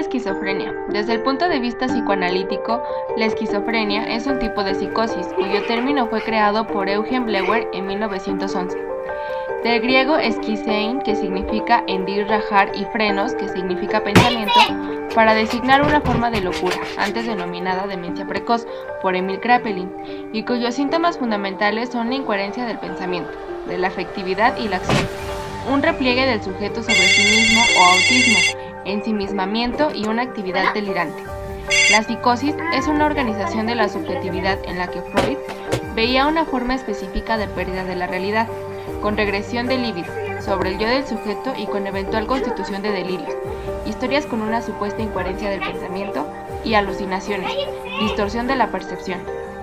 la esquizofrenia? Desde el punto de vista psicoanalítico, la esquizofrenia es un tipo de psicosis cuyo término fue creado por Eugen Bleuler en 1911. Del griego esquizein, que significa hendir, rajar, y frenos, que significa pensamiento, para designar una forma de locura, antes denominada demencia precoz, por Emil Kraepelin, y cuyos síntomas fundamentales son la incoherencia del pensamiento, de la afectividad y la acción, un repliegue del sujeto sobre sí mismo o autismo, ensimismamiento y una actividad delirante. La psicosis es una organización de la subjetividad en la que Freud veía una forma específica de pérdida de la realidad, con regresión del libido sobre el yo del sujeto y con eventual constitución de delirios, historias con una supuesta incoherencia del pensamiento y alucinaciones, distorsión de la percepción,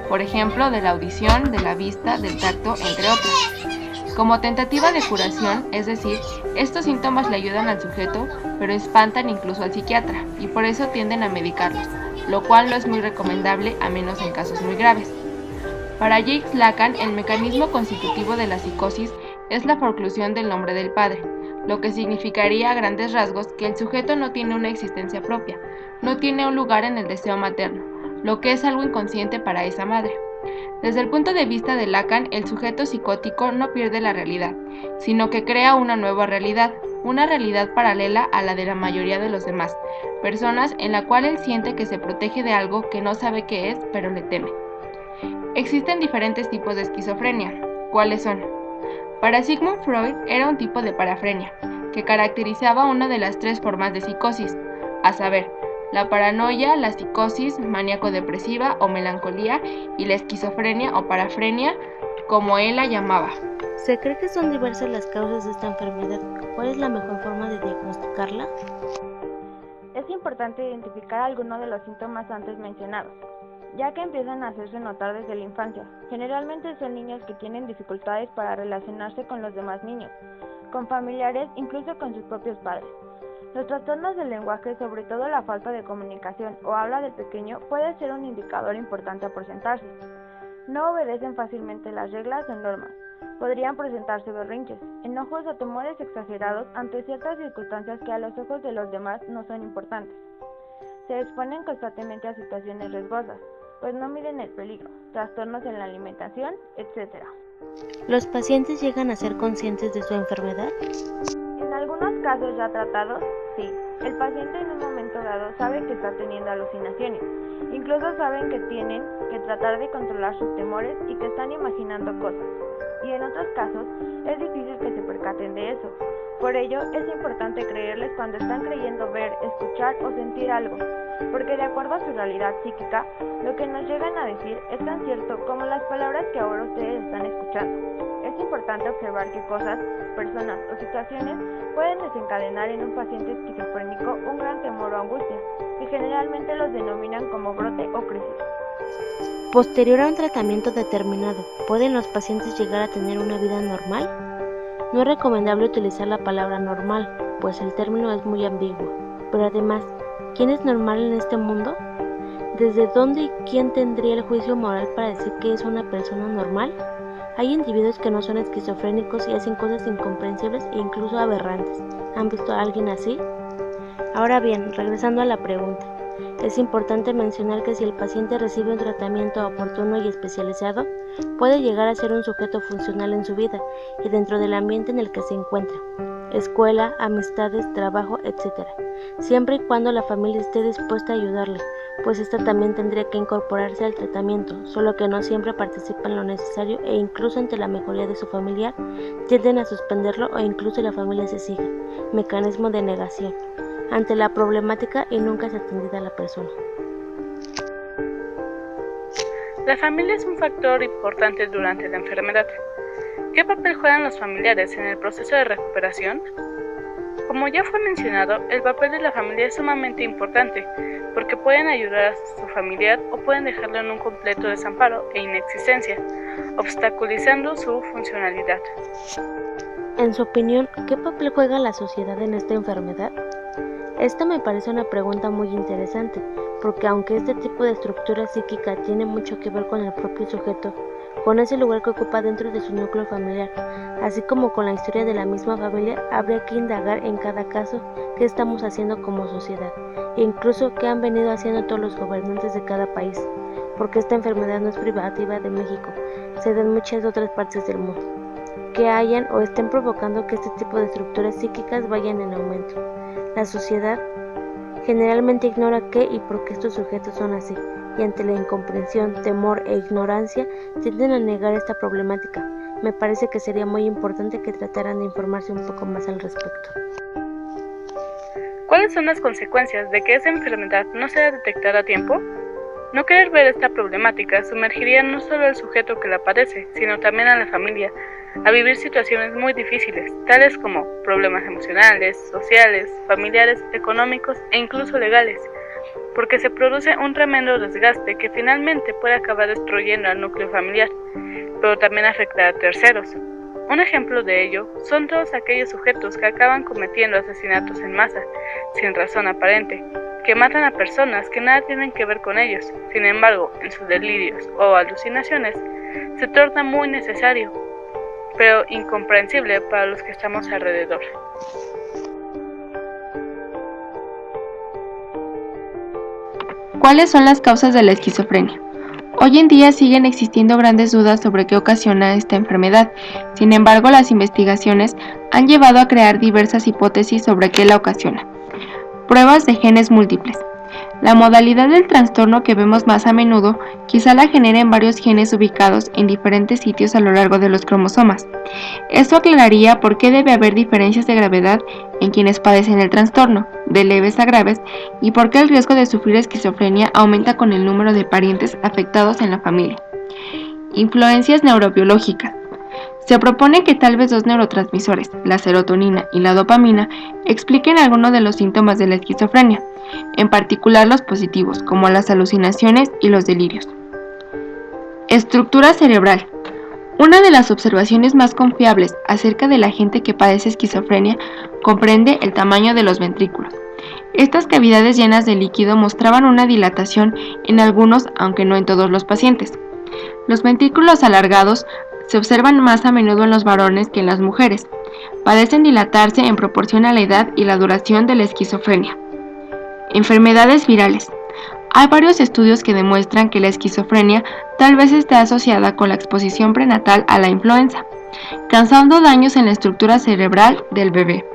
por ejemplo, de la audición, de la vista, del tacto, entre otros. Como tentativa de curación, es decir, estos síntomas le ayudan al sujeto, pero espantan incluso al psiquiatra, y por eso tienden a medicarlos, lo cual no es muy recomendable a menos en casos muy graves. Para Jacques Lacan, el mecanismo constitutivo de la psicosis es la forclusión del nombre del padre, lo que significaría a grandes rasgos que el sujeto no tiene una existencia propia, no tiene un lugar en el deseo materno, lo que es algo inconsciente para esa madre. Desde el punto de vista de Lacan, el sujeto psicótico no pierde la realidad, sino que crea una nueva realidad paralela a la de la mayoría de los demás, personas en la cual él siente que se protege de algo que no sabe qué es, pero le teme. Existen diferentes tipos de esquizofrenia. ¿Cuáles son? Para Sigmund Freud era un tipo de parafrenia, que caracterizaba una de las tres formas de psicosis, a saber, la paranoia, la psicosis maníaco-depresiva o melancolía y la esquizofrenia o parafrenia, como él la llamaba. ¿Se cree que son diversas las causas de esta enfermedad? ¿Cuál es la mejor forma de diagnosticarla? Es importante identificar algunos de los síntomas antes mencionados, ya que empiezan a hacerse notar desde la infancia. Generalmente son niños que tienen dificultades para relacionarse con los demás niños, con familiares, incluso con sus propios padres. Los trastornos del lenguaje, sobre todo la falta de comunicación o habla del pequeño, puede ser un indicador importante a presentarse. No obedecen fácilmente las reglas o normas. Podrían presentarse berrinches, enojos o temores exagerados ante ciertas circunstancias que a los ojos de los demás no son importantes. Se exponen constantemente a situaciones riesgosas, pues no miden el peligro, trastornos en la alimentación, etc. ¿Los pacientes llegan a ser conscientes de su enfermedad? En algunos casos ya tratados, sí. El paciente en un momento dado sabe que está teniendo alucinaciones. Incluso saben que tienen que tratar de controlar sus temores y que están imaginando cosas. Y en otros casos es difícil que se percaten de eso. Por ello es importante creerles cuando están creyendo ver, escuchar o sentir algo, porque de acuerdo a su realidad psíquica, lo que nos llegan a decir es tan cierto como las palabras que ahora ustedes están escuchando. Es importante observar qué cosas, personas o situaciones pueden desencadenar en un paciente esquizofrénico un gran temor o angustia, que generalmente los denominan como brote o crisis. Posterior a un tratamiento determinado, ¿pueden los pacientes llegar a tener una vida normal? No es recomendable utilizar la palabra normal, pues el término es muy ambiguo. Pero además, ¿quién es normal en este mundo? ¿Desde dónde y quién tendría el juicio moral para decir que es una persona normal? Hay individuos que no son esquizofrénicos y hacen cosas incomprensibles e incluso aberrantes. ¿Han visto a alguien así? Ahora bien, regresando a la pregunta, es importante mencionar que si el paciente recibe un tratamiento oportuno y especializado, puede llegar a ser un sujeto funcional en su vida y dentro del ambiente en el que se encuentra, escuela, amistades, trabajo, etc., siempre y cuando la familia esté dispuesta a ayudarle, pues ésta también tendría que incorporarse al tratamiento, solo que no siempre participa en lo necesario e incluso ante la mejoría de su familiar, tienden a suspenderlo o incluso la familia se sigue, mecanismo de negación, ante la problemática y nunca es atendida a la persona. La familia es un factor importante durante la enfermedad. ¿Qué papel juegan los familiares en el proceso de recuperación? Como ya fue mencionado, el papel de la familia es sumamente importante, porque pueden ayudar a su familiar o pueden dejarlo en un completo desamparo e inexistencia, obstaculizando su funcionalidad. En su opinión, ¿qué papel juega la sociedad en esta enfermedad? Esta me parece una pregunta muy interesante, porque aunque este tipo de estructura psíquica tiene mucho que ver con el propio sujeto, con ese lugar que ocupa dentro de su núcleo familiar, así como con la historia de la misma familia. Habría que indagar en cada caso qué estamos haciendo como sociedad, e incluso qué han venido haciendo todos los gobernantes de cada país, porque esta enfermedad no es privativa de México, se da en muchas otras partes del mundo, que hayan o estén provocando que este tipo de estructuras psíquicas vayan en aumento. La sociedad generalmente ignora qué y por qué estos sujetos son así, y ante la incomprensión, temor e ignorancia tienden a negar esta problemática. Me parece que sería muy importante que trataran de informarse un poco más al respecto. ¿Cuáles son las consecuencias de que esa enfermedad no sea detectada a tiempo? No querer ver esta problemática sumergiría no solo al sujeto que la padece, sino también a la familia, a vivir situaciones muy difíciles, tales como problemas emocionales, sociales, familiares, económicos e incluso legales, porque se produce un tremendo desgaste que finalmente puede acabar destruyendo al núcleo familiar, pero también afecta a terceros. Un ejemplo de ello son todos aquellos sujetos que acaban cometiendo asesinatos en masa, sin razón aparente, que matan a personas que nada tienen que ver con ellos. Sin embargo, en sus delirios o alucinaciones, se torna muy necesario, pero incomprensible para los que estamos alrededor. ¿Cuáles son las causas de la esquizofrenia? Hoy en día siguen existiendo grandes dudas sobre qué ocasiona esta enfermedad. Sin embargo, las investigaciones han llevado a crear diversas hipótesis sobre qué la ocasiona. Pruebas de genes múltiples. La modalidad del trastorno que vemos más a menudo quizá la genere en varios genes ubicados en diferentes sitios a lo largo de los cromosomas. Esto aclararía por qué debe haber diferencias de gravedad en quienes padecen el trastorno, de leves a graves, y por qué el riesgo de sufrir esquizofrenia aumenta con el número de parientes afectados en la familia. Influencias neurobiológicas. Se propone que tal vez dos neurotransmisores, la serotonina y la dopamina, expliquen algunos de los síntomas de la esquizofrenia, en particular los positivos, como las alucinaciones y los delirios. Estructura cerebral. Una de las observaciones más confiables acerca de la gente que padece esquizofrenia comprende el tamaño de los ventrículos. Estas cavidades llenas de líquido mostraban una dilatación en algunos, aunque no en todos los pacientes. Los ventrículos alargados se observan más a menudo en los varones que en las mujeres. Parecen dilatarse en proporción a la edad y la duración de la esquizofrenia. Enfermedades virales. Hay varios estudios que demuestran que la esquizofrenia tal vez esté asociada con la exposición prenatal a la influenza, causando daños en la estructura cerebral del bebé.